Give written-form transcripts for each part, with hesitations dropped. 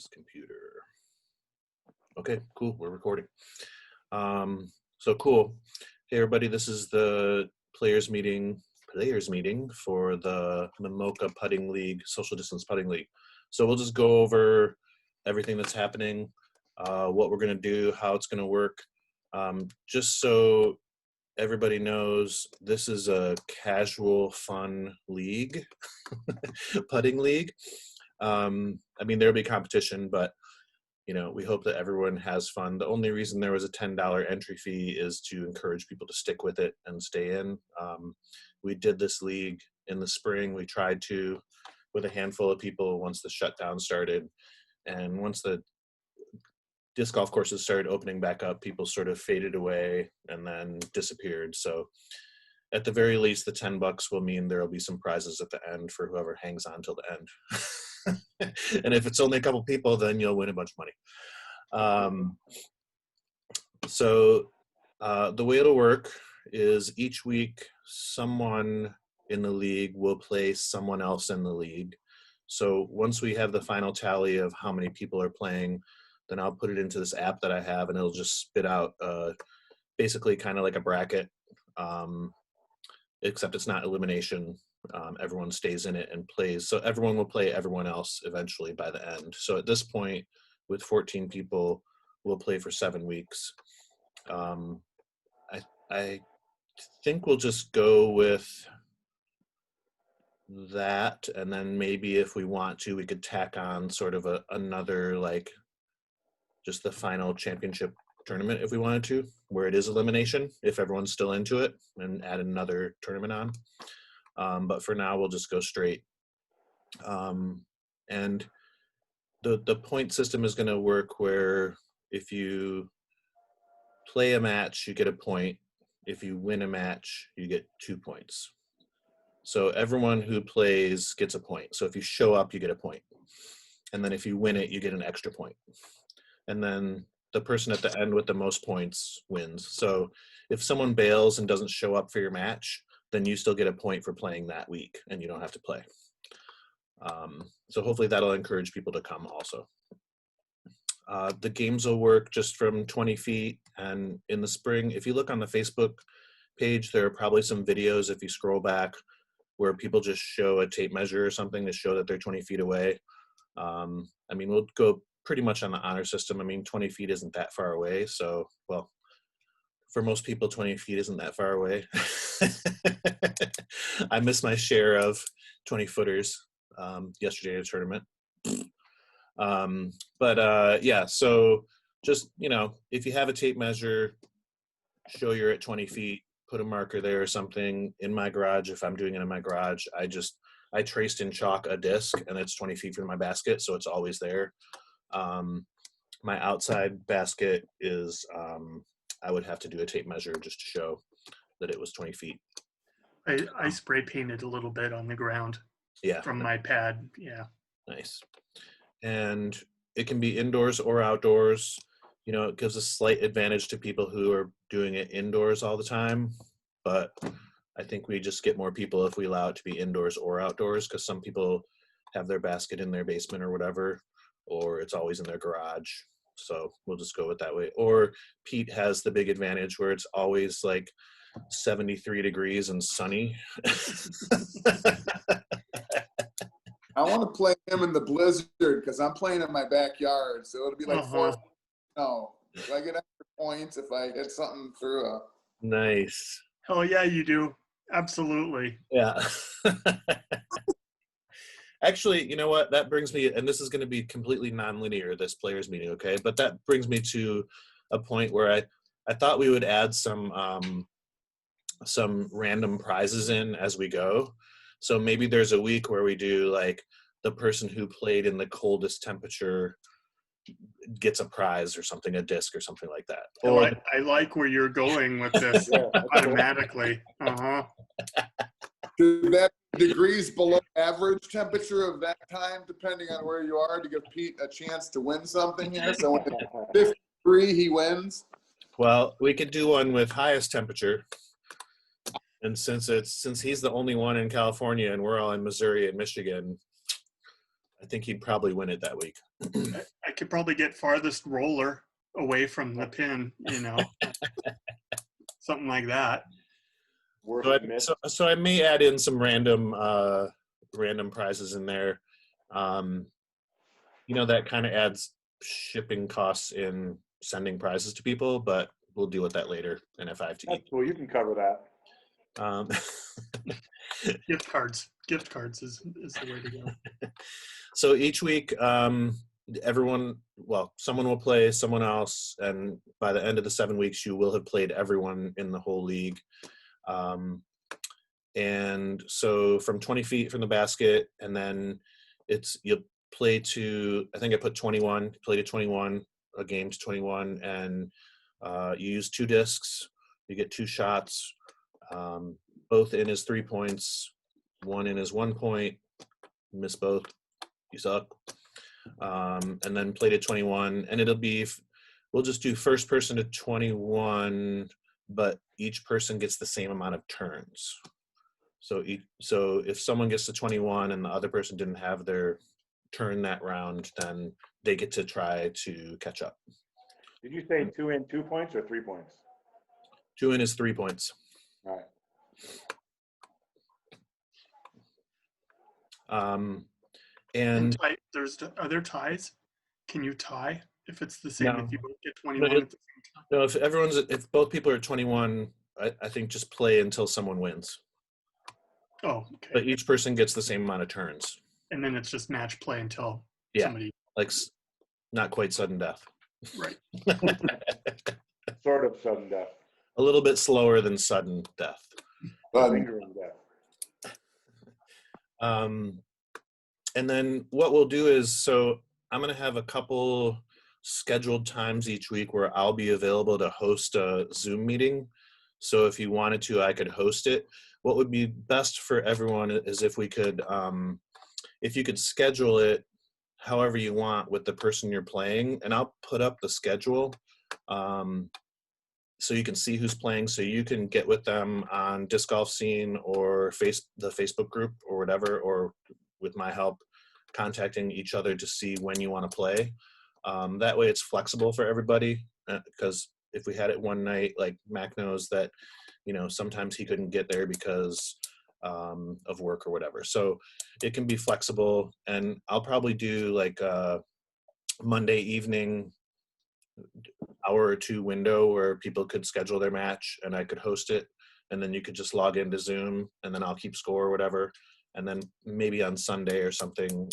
this computer. Okay, cool, we're recording. So cool. Hey everybody, this is the players meeting for the MIMOCA Putting League, Social Distance Putting League. So we'll just go over everything that's happening, what we're gonna do, how it's gonna work. Just so everybody knows, this is a casual, fun league, putting league. I mean, there'll be competition, but you know, we hope that everyone has fun. The only reason there was a $10 entry fee is to encourage people to stick with it and stay in. We did this league in the spring. We tried to with a handful of people once the shutdown started. And once the disc golf courses started opening back up, people sort of faded away and then disappeared. So at the very least, the $10 will mean there will be some prizes at the end for whoever hangs on till the end. And if it's only a couple people, then you'll win a bunch of money. So the way it'll work is each week someone in the league will play someone else in the league. So once we have the final tally of how many people are playing, then I'll put it into this app that I have, and it'll just spit out basically kind of like a bracket, except it's not elimination. Everyone stays in it and plays. So everyone will play everyone else eventually by the end. So at this point, with 14 people, we'll play for 7 weeks. I think we'll just go with that, and then maybe if we want to, we could tack on sort of another, like, just the final championship tournament if we wanted to, where it is elimination, if everyone's still into it, and add another tournament on. But for now, we'll just go straight. And the point system is going to work where if you play a match, you get a point. If you win a match, you get 2 points. So everyone who plays gets a point. So if you show up, you get a point. And then if you win it, you get an extra point. And then the person at the end with the most points wins. So if someone bails and doesn't show up for your match, then you still get a point for playing that week and you don't have to play. So hopefully that'll encourage people to come also. The games will work just from 20 feet, and in the spring, if you look on the Facebook page, there are probably some videos if you scroll back where people just show a tape measure or something to show that they're 20 feet away. I mean, we'll go pretty much on the honor system. I mean, 20 feet isn't that far away. So, well, for most people, 20 feet isn't that far away. I missed my share of 20 footers yesterday at a tournament. Yeah, so just, you know, if you have a tape measure, show you're at 20 feet, put a marker there or something. In my garage, if I'm doing it in my garage, I traced in chalk a disc, and it's 20 feet from my basket, so it's always there. My outside basket is, I would have to do a tape measure just to show that it was 20 feet. I spray painted a little bit on the ground. Yeah. From my pad. Yeah. Nice. And it can be indoors or outdoors. You know, it gives a slight advantage to people who are doing it indoors all the time. But I think we just get more people if we allow it to be indoors or outdoors, because some people have their basket in their basement or whatever, or it's always in their garage. So we'll just go with that way. Or Pete has the big advantage where it's always like 73 degrees and sunny. I want to play him in the blizzard because I'm playing in my backyard. So it'll be like 4. No, if I get extra points, if I get something through. Nice. Oh yeah, you do. Absolutely. Yeah. Actually, you know what? That brings me, and this is going to be completely non-linear, this players meeting, okay? But that brings me to a point where I thought we would add some random prizes in as we go. So maybe there's a week where we do like the person who played in the coldest temperature gets a prize or something, a disc or something like that. Or I like where you're going with this. Automatically. Should that degrees below average temperature of that time, depending on where you are, to give Pete a chance to win something here? So when it's 53, he wins? Well, we could do one with highest temperature. And since he's the only one in California and we're all in Missouri and Michigan, I think he'd probably win it that week. I could probably get farthest roller away from the pin, something like that. So I may add in some random prizes in there. That kind of adds shipping costs in sending prizes to people, but we'll deal with that later. And if I have to That's cool. You can cover that. Gift cards is the way to go. So each week, someone will play someone else, and by the end of the 7 weeks, you will have played everyone in the whole league. And so from 20 feet from the basket, and then you'll play to, I think I put 21, play to 21, a game to 21, and you use 2 discs, you get 2 shots, both in is 3 points, 1 in is 1 point, miss both, you suck. And then play to 21, and we'll just do first person to 21, but each person gets the same amount of turns. So if someone gets to 21 and the other person didn't have their turn that round, then they get to try to catch up. Did you say 2 in 2 points or 3 points? 2 in is 3 points. All right. And are there ties? Can you tie if it's the same? No. If you both get 21 at the same time? No, if both people are 21, I think just play until someone wins. Oh, okay. But each person gets the same amount of turns. And then it's just match play until somebody. Like not quite sudden death. Right. Sort of sudden death. A little bit slower than sudden death. Lingering death. And then what we'll do is, so I'm going to have a couple scheduled times each week where I'll be available to host a Zoom meeting. So if you wanted to, I could host it. What would be best for everyone is if you could schedule it however you want with the person you're playing, and I'll put up the schedule so you can see who's playing, so you can get with them on Disc Golf Scene or the Facebook group or whatever, or with my help contacting each other to see when you want to play. That way it's flexible for everybody, because if we had it one night, like Mac knows that, sometimes he couldn't get there because of work or whatever. So it can be flexible, and I'll probably do like a Monday evening hour or 2 window where people could schedule their match and I could host it, and then you could just log into Zoom, and then I'll keep score or whatever, and then maybe on Sunday or something.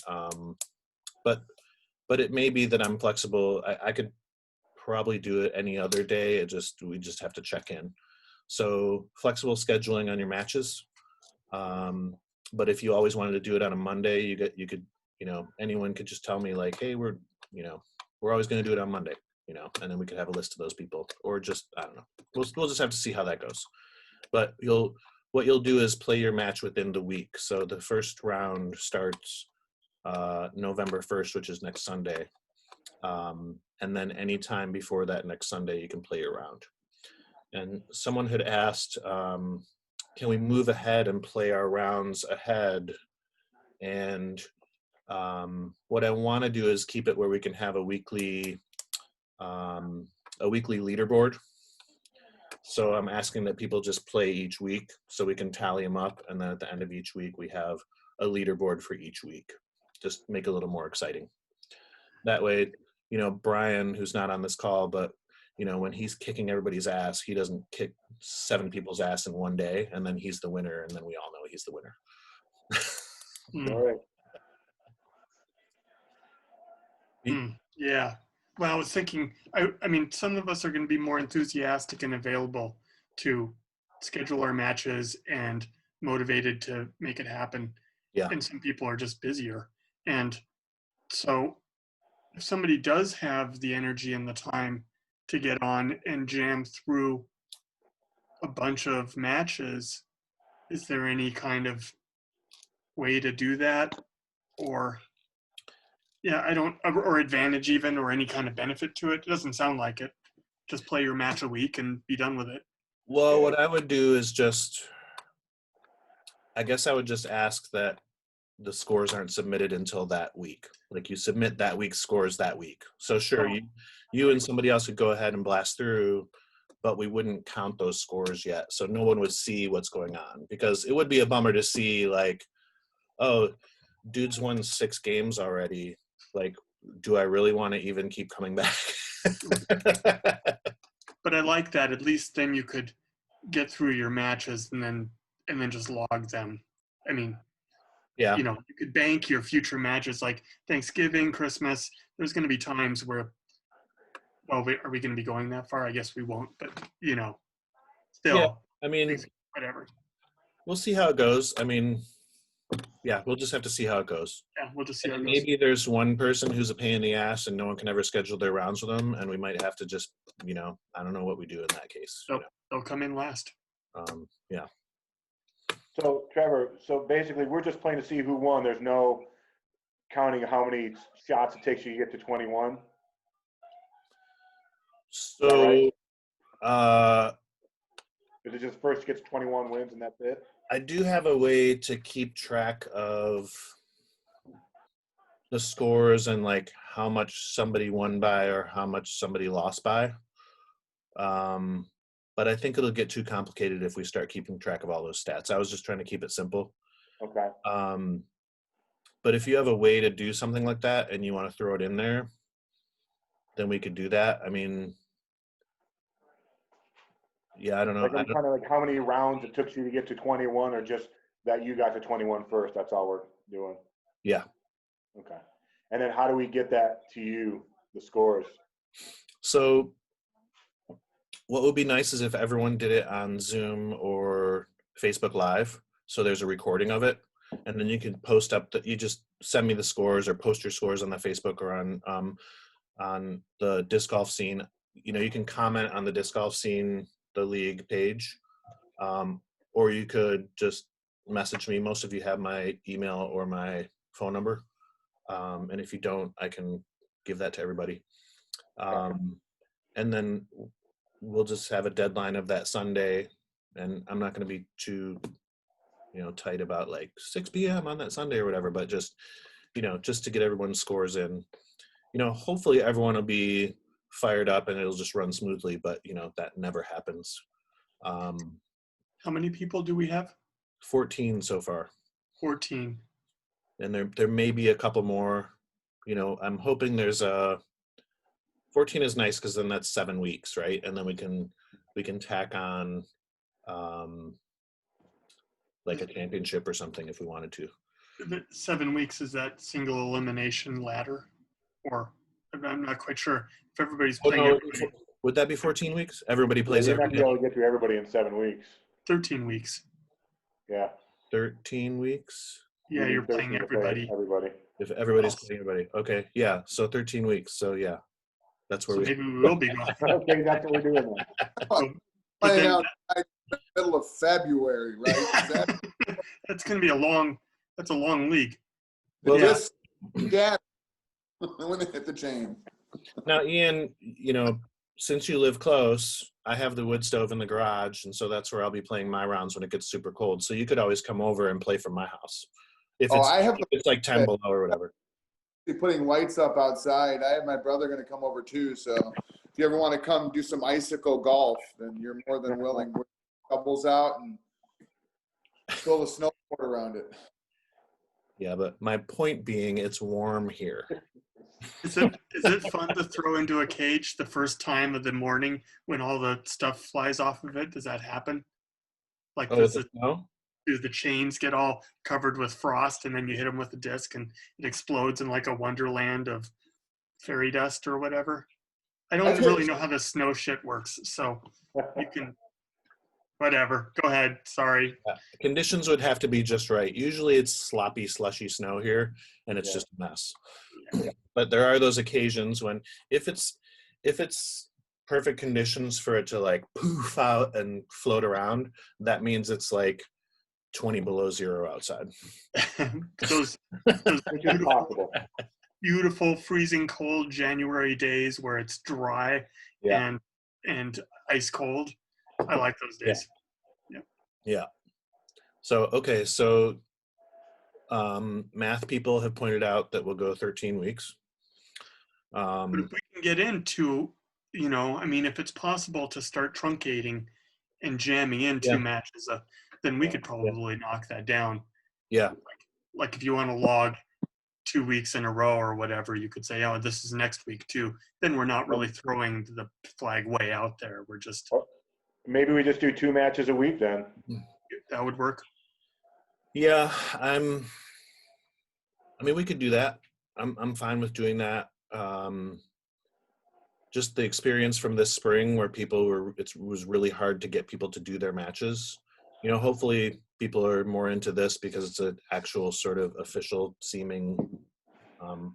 But it may be that I'm flexible. I could probably do it any other day. We just have to check in. So flexible scheduling on your matches. But if you always wanted to do it on a Monday, you could, anyone could just tell me like, hey, we're always going to do it on Monday, and then we could have a list of those people, or just, I don't know. We'll just have to see how that goes. But what you'll do is play your match within the week. So the first round starts November 1st, which is next Sunday. And then any time before that next Sunday, you can play your round. And someone had asked, can we move ahead and play our rounds ahead? And what I want to do is keep it where we can have a weekly leaderboard. So I'm asking that people just play each week so we can tally them up, and then at the end of each week we have a leaderboard for each week. Just make it a little more exciting. That way, Brian, who's not on this call, but when he's kicking everybody's ass, he doesn't kick 7 people's ass in one day, and then he's the winner, and then we all know he's the winner. All right. Yeah. Well, I was thinking, I mean, some of us are going to be more enthusiastic and available to schedule our matches and motivated to make it happen. Yeah. And some people are just busier. And so if somebody does have the energy and the time to get on and jam through a bunch of matches, is there any kind of way to do that? Or or advantage even, or any kind of benefit to it? It doesn't sound like it. Just play your match a week and be done with it. Well, what I would do is I guess I would just ask that the scores aren't submitted until that week. Like you submit that week's scores that week. So sure, you and somebody else could go ahead and blast through, but we wouldn't count those scores yet. So no one would see what's going on, because it would be a bummer to see like, oh, dude's won 6 games already. Like, do I really want to even keep coming back? But I like that. At least then you could get through your matches and then just log them. I mean, Yeah. you could bank your future matches like Thanksgiving, Christmas. There's going to be times where, well, are we going to be going that far? I guess we won't, but still. Yeah, I mean, whatever. We'll see how it goes. I mean, yeah, we'll just have to see how it goes. Yeah, we'll just see how it goes. Maybe there's one person who's a pain in the ass and no one can ever schedule their rounds with them, and we might have to just, I don't know what we do in that case. They'll come in last. Yeah. So, Trevor, basically we're just playing to see who won. There's no counting how many shots it takes you to get to 21. So, right? Is it just first gets 21 wins and that's it? I do have a way to keep track of the scores and like how much somebody won by or how much somebody lost by. But I think it'll get too complicated if we start keeping track of all those stats. I was just trying to keep it simple. Okay. But if you have a way to do something like that and you want to throw it in there, then we could do that. I mean, yeah, I don't know. Like kind of like how many rounds it took you to get to 21, or just that you got to 21 first? That's all we're doing. Yeah. Okay. And then how do we get that to you, the scores? So what would be nice is if everyone did it on Zoom or Facebook Live. So there's a recording of it. And then you can post up you just send me the scores or post your scores on the Facebook or on the disc golf scene. You can comment on the disc golf scene, the league page, or you could just message me. Most of you have my email or my phone number. And if you don't, I can give that to everybody. And then we'll just have a deadline of that Sunday, and I'm not going to be too, tight about like 6 p.m. on that Sunday or whatever, but just, just to get everyone's scores in. Hopefully everyone will be fired up and it'll just run smoothly, but that never happens. How many people do we have? 14 so far. 14. And there may be a couple more. I'm hoping there's 14 is nice because then that's 7 weeks, right? And then we can tack on like a championship or something if we wanted to. 7 weeks, is that single elimination ladder? Or I'm not quite sure if everybody's playing everybody. Would that be 14 weeks? Everybody plays You're not every going to be able to get through everybody in 7 weeks. 13 weeks. Yeah. 13 weeks? Yeah, you're playing everybody. If everybody's playing everybody. Okay, yeah, so 13 weeks. So yeah, that's where maybe we will be going. Okay, that's what we're doing then. Playing out in the middle of February, right? That's going to be a long league. Well, yeah. When they hit the chain. Now, Ian, since you live close, I have the wood stove in the garage, and so that's where I'll be playing my rounds when it gets super cold. So you could always come over and play from my house. If it's like 10 below or whatever. Putting lights up outside. I have my brother going to come over too. So if you ever want to come do some icicle golf, then you're more than willing. We're couples out and throw the snowboard around it. Yeah, but my point being, it's warm here. Is it fun to throw into a cage the first time of the morning when all the stuff flies off of it? Does that happen? Like, do the chains get all covered with frost and then you hit them with a disc and it explodes in like a wonderland of fairy dust or whatever? I don't really know how the snow shit works, so you can, whatever. Go ahead. Sorry. Conditions would have to be just right. Usually it's sloppy, slushy snow here, and it's just a mess. Yeah. But there are those occasions when if it's perfect conditions for it to like poof out and float around, that means it's like 20 below zero outside. those beautiful freezing cold January days where it's dry and ice cold. I like those days. Yeah. So, okay. So Math people have pointed out that we'll go 13 weeks. But if we can get into, I mean, if it's possible to start truncating and jamming in two Yeah. matches, then we could probably knock that down. Yeah. Like if you want to log 2 weeks in a row or whatever, you could say, oh, this is next week too. Then we're not really throwing the flag way out there. We're just, Maybe we just do 2 matches a week then. that would work. Yeah, I mean, we could do that. I'm fine with doing that. Just the experience from this spring where it was really hard to get people to do their matches. Hopefully people are more into this because it's an actual sort of official seeming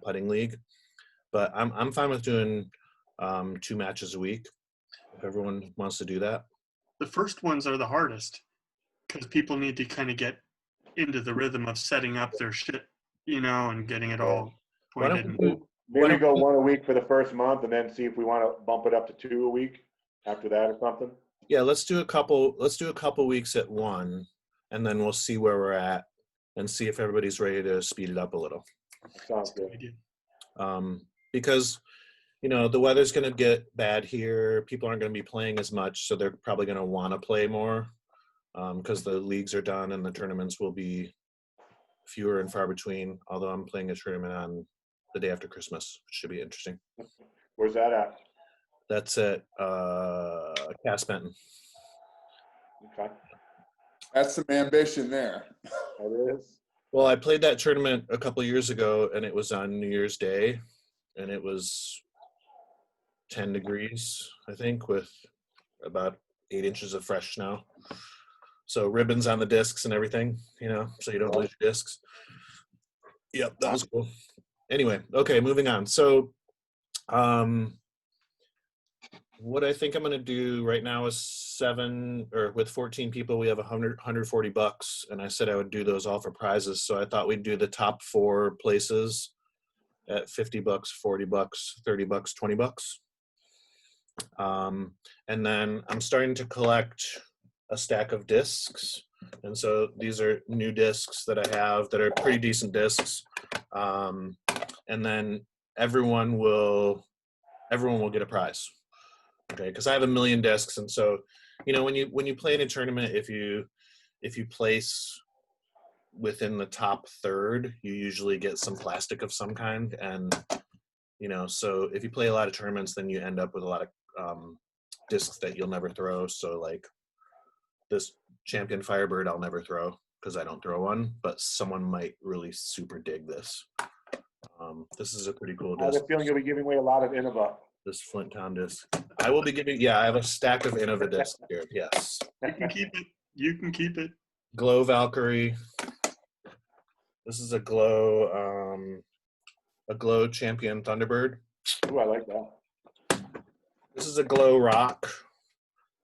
putting league. But I'm fine with doing 2 matches a week if everyone wants to do that. The first ones are the hardest because people need to kind of get into the rhythm of setting up their shit, and getting it all Why pointed. don't we do, Maybe go 1 a week for the first month and then see if we want to bump it up to 2 a week after that or something. yeah, let's do a couple weeks at 1, and then we'll see where we're at and see if everybody's ready to speed it up a little. Sounds good. Because the weather's going to get bad here. People aren't going to be playing as much, so they're probably going to want to play more because the leagues are done and the tournaments will be fewer and far between. Although I'm playing a tournament on the day after Christmas, which should be interesting. Where's that at? That's at Cass Benton. Okay. That's some ambition there. That is. Well, I played that tournament a couple years ago, and it was on New Year's Day, and it was 10 degrees, I think, with about 8 inches of fresh snow. So ribbons on the discs and everything, so you don't lose your discs. Yep, that was cool. Anyway, okay, moving on. So what I think I'm going to do right now is with 14 people, we have $140, and I said I would do those all for prizes. So I thought we'd do the top 4 places at $50, $40, $30, $20. And then I'm starting to collect a stack of discs. And so these are new discs that I have that are pretty decent discs. And then everyone will get a prize. Okay, because I have 1 million discs, and so when you play in a tournament, if you place within the top third, you usually get some plastic of some kind, and so if you play a lot of tournaments, then you end up with a lot of discs that you'll never throw. So like this Champion Firebird, I'll never throw because I don't throw one, but someone might really super dig this. This is a pretty cool I have disc. a feeling you'll be giving away a lot of Innova. This Flint Town disc. I will be giving, I have a stack of Innova discs here, yes. You can keep it. You can keep it. Glow Valkyrie. This is a Glow Champion Thunderbird. Ooh, I like that. This is a Glow Rock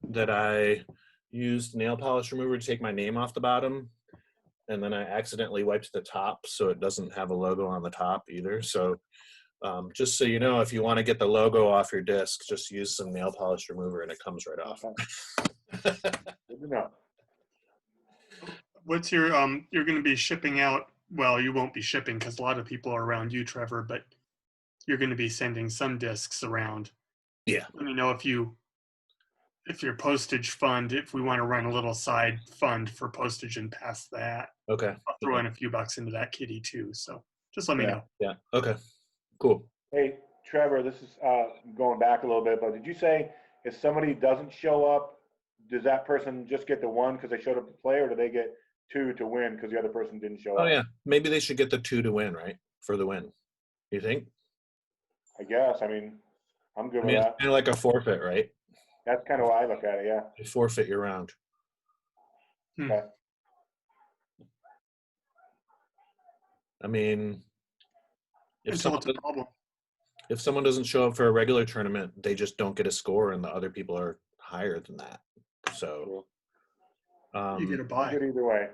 that I used nail polish remover to take my name off the bottom, and then I accidentally wiped the top so it doesn't have a logo on the top either. So just so you know, if you want to get the logo off your disc, just use some nail polish remover and it comes right off. Good to know. What's your you're going to be shipping out? Well, you won't be shipping because a lot of people are around you, Trevor, but you're going to be sending some discs around. Yeah. Let me know if your postage fund, if we want to run a little side fund for postage and pass that. Okay. I'll throw in a few bucks into that kitty too. So just let me know. Yeah. Okay. Cool. Hey, Trevor, this is going back a little bit, but did you say if somebody doesn't show up, does that person just get the 1 because they showed up to play, or do they get 2 to win because the other person didn't show up? Oh yeah, maybe they should get the 2 to win, right? For the win. You think? I guess. I mean, I'm good with It's that. kind of like a forfeit, right? That's kind of why I look at it, yeah. You forfeit your round. Okay. I mean, if Until someone, it's a problem. if someone doesn't show up for a regular tournament, they just don't get a score, and the other people are higher than that. So, You get a I'm buy. good either way.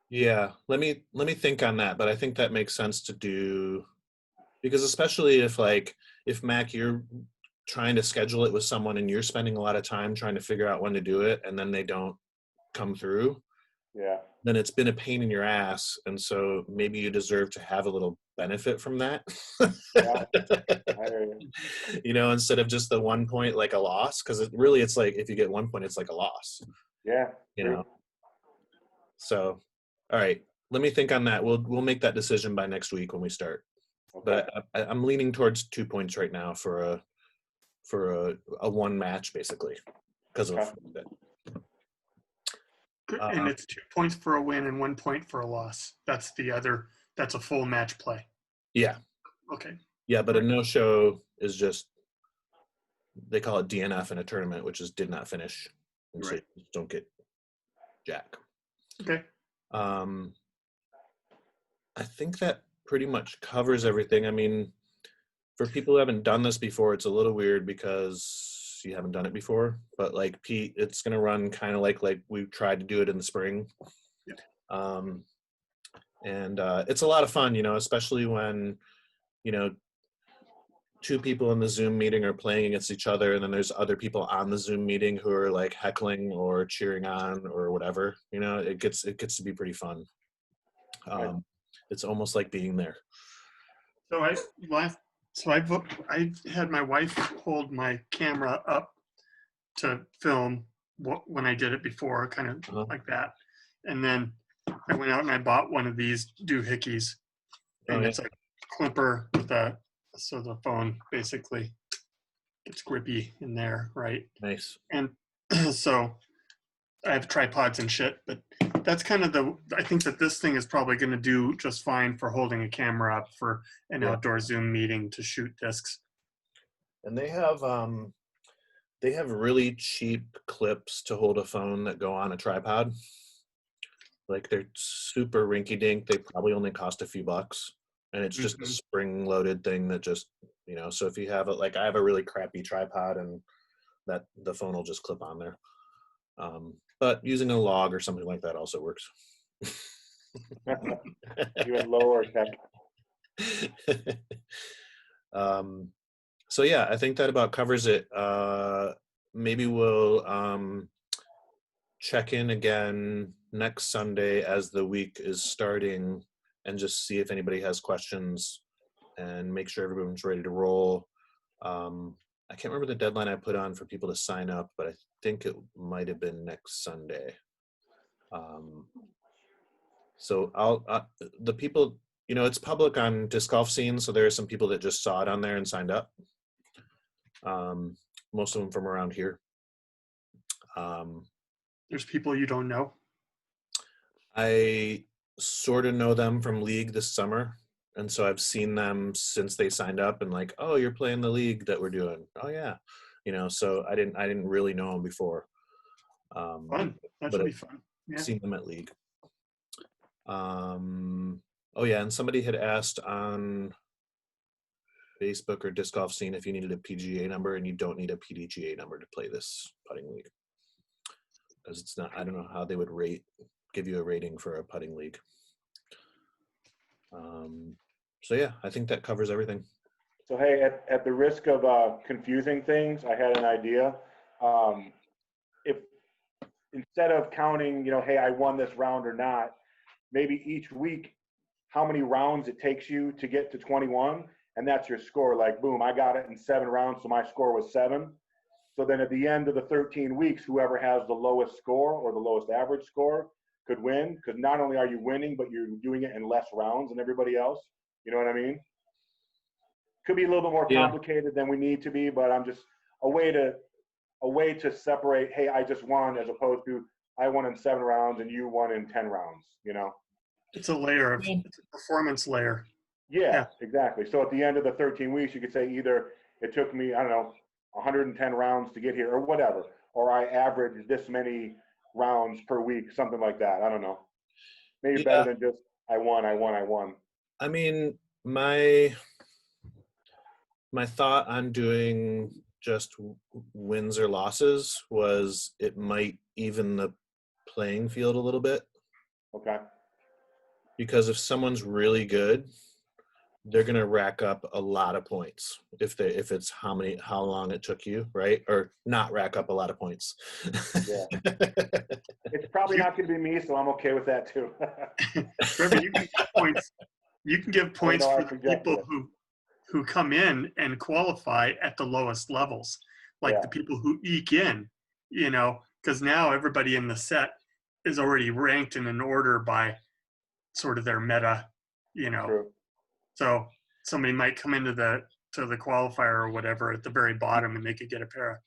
yeah, let me think on that. But I think that makes sense to do, because especially if Mac, you're trying to schedule it with someone and you're spending a lot of time trying to figure out when to do it, and then they don't come through, Yeah. then it's been a pain in your ass, and so maybe you deserve to have a little benefit from that. Yeah. I hear you. You know, instead of just the 1 point like a loss, because it's like if you get 1 point, it's like a loss. Yeah. You True. know. So, all right, let me think on that. We'll make that decision by next week when we start. Okay. But I'm leaning towards 2 points right now for a one match basically because of Okay. that. And it's 2 points for a win and 1 point for a loss. That's a full match play. Yeah. Okay. Yeah, but Right. a no-show is just, they call it DNF in a tournament, which is did not finish, and so Right. you don't get jack. Okay. I think that pretty much covers everything. I mean, for people who haven't done this before, it's a little weird because you haven't done it before. But like Pete, it's gonna run kind of like we tried to do it in the spring. Yeah. And it's a lot of fun, you know, especially when, you know, two people in the Zoom meeting are playing against each other, and then there's other people on the Zoom meeting who are like heckling or cheering on or whatever. You know, it gets to be pretty fun. It's almost like being there. So I had my wife hold my camera up to film when I did it before, kind of Uh-huh. like that. And then I went out and I bought one of these doohickeys, and it's a clipper with so the phone basically gets grippy in there, right? Nice. And so I have tripods and shit, but that's kind of I think that this thing is probably going to do just fine for holding a camera up for an outdoor Zoom meeting to shoot discs. And they have really cheap clips to hold a phone that go on a tripod. Like they're super rinky dink. They probably only cost a few bucks. And it's just a spring loaded thing that just, you know, so if you have like I have a really crappy tripod and that the phone will just clip on there. But using a log or something like that also works. Even lower tech. So yeah, I think that about covers it. Maybe we'll check in again next Sunday as the week is starting and just see if anybody has questions and make sure everyone's ready to roll. I can't remember the deadline I put on for people to sign up, but I think it might have been next Sunday. So the people, you know, it's public on Disc Golf Scene, so there are some people that just saw it on there and signed up. Most of them from around here. There's people you don't know. I sort of know them from league this summer, and so I've seen them since they signed up and like, oh, you're playing the league that we're doing. Oh yeah, you know. So I didn't really know them before. Fun. That should be fun. Yeah. Seen them at league. Oh yeah, and somebody had asked on Facebook or Disc Golf Scene if you needed a PGA number, and you don't need a PDGA number to play this putting league. Because it's not, I don't know how they would give you a rating for a putting league. So yeah, I think that covers everything. So hey, at the risk of confusing things, I had an idea. If instead of counting, you know, hey, I won this round or not, maybe each week, how many rounds it takes you to get to 21, and that's your score. Like, boom, I got it in 7 rounds, so my score was 7. So then at the end of the 13 weeks, whoever has the lowest score or the lowest average score could win, because not only are you winning, but you're doing it in less rounds than everybody else. You know what I mean? Could be a little bit more complicated than we need to be, but I'm just a way to separate, hey, I just won, as opposed to I won in 7 rounds and you won in 10 rounds, you know? It's a layer of it's a performance layer. Yeah, exactly. So at the end of the 13 weeks, you could say either it took me, I don't know, 110 rounds to get here or whatever, or I averaged this many rounds per week, something like that. I don't know. Maybe better than just I won. I mean, my thought on doing just wins or losses was it might even the playing field a little bit. Okay. Because if someone's really good, they're gonna rack up a lot of points if it's how long it took you, right? Or not rack up a lot of points. Yeah. It's probably not going to be me, so I'm okay with that too. Trevor, you can give points. You can give points I for the projected people it. who come in and qualify at the lowest levels, like Yeah. the people who eke in, because now everybody in the set is already ranked in an order by sort of their meta, True. So somebody might come into the qualifier or whatever at the very bottom, and they could get a pair of,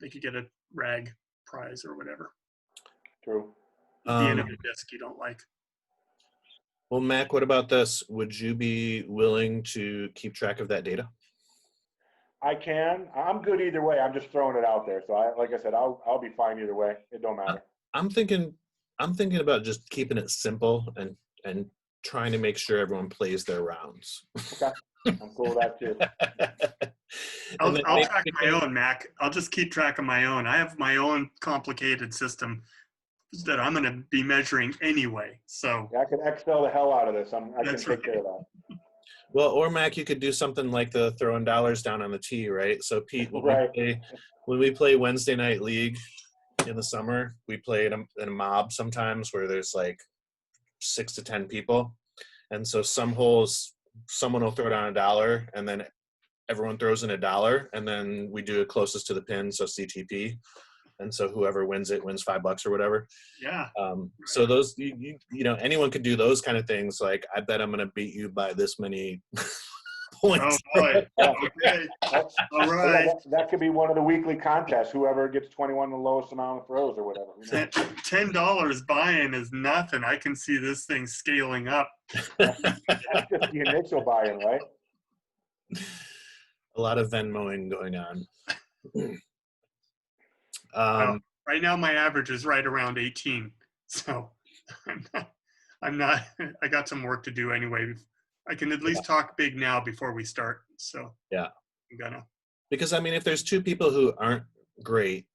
they could get a rag prize or whatever. True. At the end of the disc you don't like. Well, Mac, what about this? Would you be willing to keep track of that data? I can. I'm good either way. I'm just throwing it out there. So like I said, I'll be fine either way. It don't matter. I'm thinking about just keeping it simple and trying to make sure everyone plays their rounds. Okay. I'm cool with that too. I'll track my own, Mac. I'll just keep track of my own. I have my own complicated system that I'm going to be measuring anyway. So Yeah, I can Excel the hell out of this. I can That's take care of that. Well, or Mac, you could do something like the throwing dollars down on the tee, right? So Pete, when we play Wednesday night league in the summer, we play in a mob sometimes where there's like 6 to 10 people, and so some holes someone will throw down $1, and then everyone throws in $1, and then we do it closest to the pin, so CTP, and so whoever wins it wins $5 or whatever. Yeah. So those you know anyone could do those kind of things. Like, I bet I'm going to beat you by this many points. Oh boy. Okay. All right. That could be one of the weekly contests. Whoever gets 21 the lowest amount of throws or whatever. $10 buy-in is nothing. I can see this thing scaling up. That's just the initial buy-in, right? A lot of Venmoing going on. Right now my average is right around 18. So I'm not I got some work to do anyway. I can at least talk big now before we start. So yeah, I'm gonna. Because I mean, if there's two people who aren't great,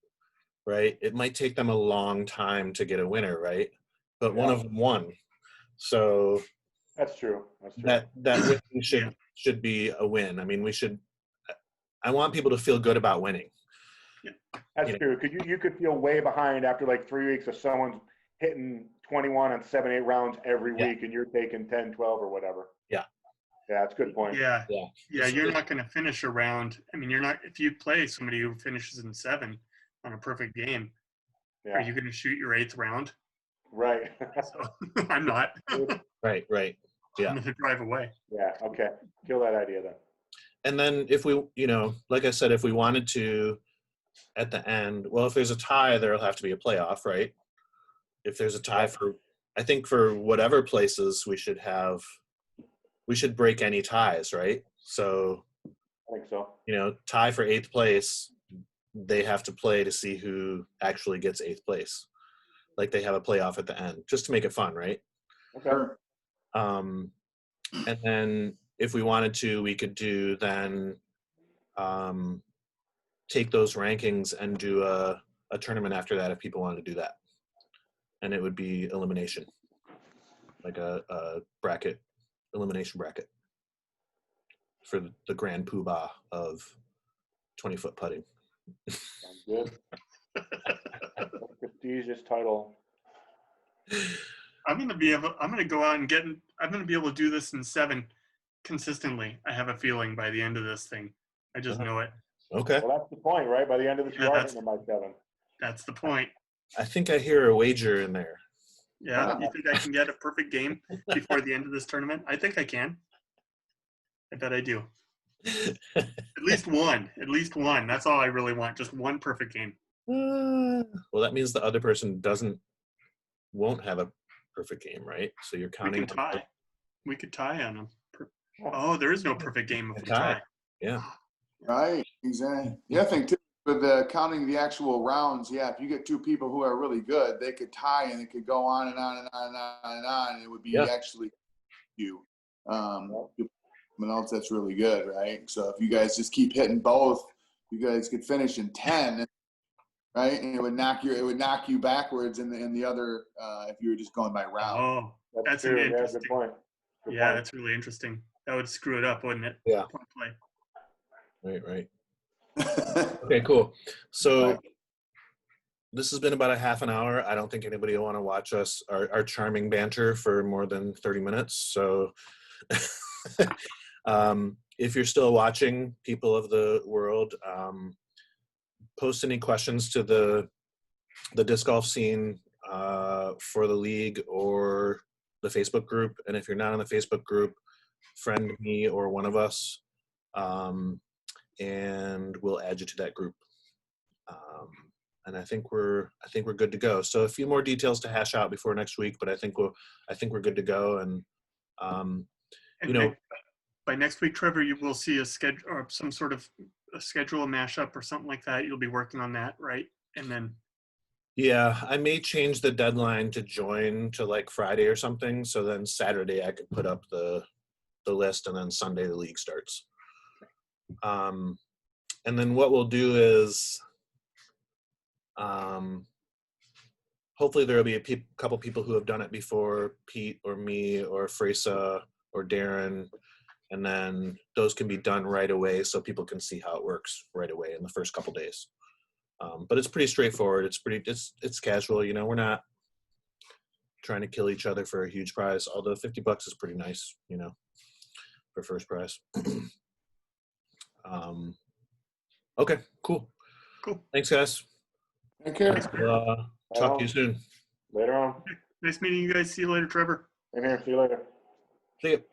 right, it might take them a long time to get a winner, right? But one of them won, so that's true. That winning should be a win. I mean, I want people to feel good about winning. That's true. Because you could feel way behind after like 3 weeks of someone's hitting 21 on 7, 8 rounds every week, and you're taking 10, 12 or whatever. Yeah. Yeah, that's a good point. Yeah. You're not going to finish a round. I mean, you're not. If you play somebody who finishes in 7 on a perfect game, are you going to shoot your 8th round? Right. So, I'm not. Right. Yeah. I'm going to drive away. Yeah. Okay. Kill that idea then. And then if we, like I said, if we wanted to, at the end, well, if there's a tie, there'll have to be a playoff, right? If there's a tie I think for whatever places we should break any ties, right? So I think so. Tie for 8th place, they have to play to see who actually gets 8th place. Like, they have a playoff at the end, just to make it fun, right? Okay. And then if we wanted to, we could do then take those rankings and do a tournament after that if people wanted to do that. And it would be elimination, like a elimination bracket for the grand poobah of 20-foot putting. Sounds good. Prestigious title. I'm going to go out and I'm going to be able to do this in 7 consistently. I have a feeling by the end of this thing. I just know it. Okay. Well, that's the point, right? By the end of this, you are hitting them by 7. That's the point. I think I hear a wager in there. Yeah, you think I can get a perfect game before the end of this tournament? I think I can. I bet I do. At least one. That's all I really want. Just one perfect game. Well, that means the other person won't have a perfect game, right? So you're counting. We could tie on them. Oh, there is no perfect game if we tie. Yeah. Right. Exactly. The other thing too, with counting the actual rounds, if you get 2 people who are really good, they could tie and it could go on and on and on and on and on. And it would be actually you. Someone else that's really good, right? So if you guys just keep hitting both, you guys could finish in 10, right? And it would knock you backwards in the other if you were just going by round. Oh, that's true. interesting. Good point. That's really interesting. That would screw it up, wouldn't it? Yeah. Point play. Right. Okay, cool. So Right. this has been about a half an hour. I don't think anybody will want to watch us, our charming banter for more than 30 minutes. So if you're still watching, people of the world, post any questions to the disc golf scene for the league or the Facebook group. And if you're not on the Facebook group, friend me or one of us, and we'll add you to that group. And I think we're good to go. So a few more details to hash out before next week, but I think we're good to go. And you know, by next week, Trevor, you will see a schedule or some sort of a schedule, a mashup or something like that. You'll be working on that, right? And then. Yeah, I may change the deadline to join to like Friday or something. So then Saturday I could put up the list, and then Sunday the league starts. And then what we'll do is, hopefully there will be a couple people who have done it before, Pete or me or Fresa or Darren, and then those can be done right away so people can see how it works right away in the first couple days. But it's pretty straightforward. It's casual. You know, we're not trying to kill each other for a huge prize, although $50 is pretty nice, you know, for first prize. Okay, cool. Thanks, guys. Take care. Talk to you soon. Later on. Nice meeting you guys. See you later, Trevor. In here. See you later. See you.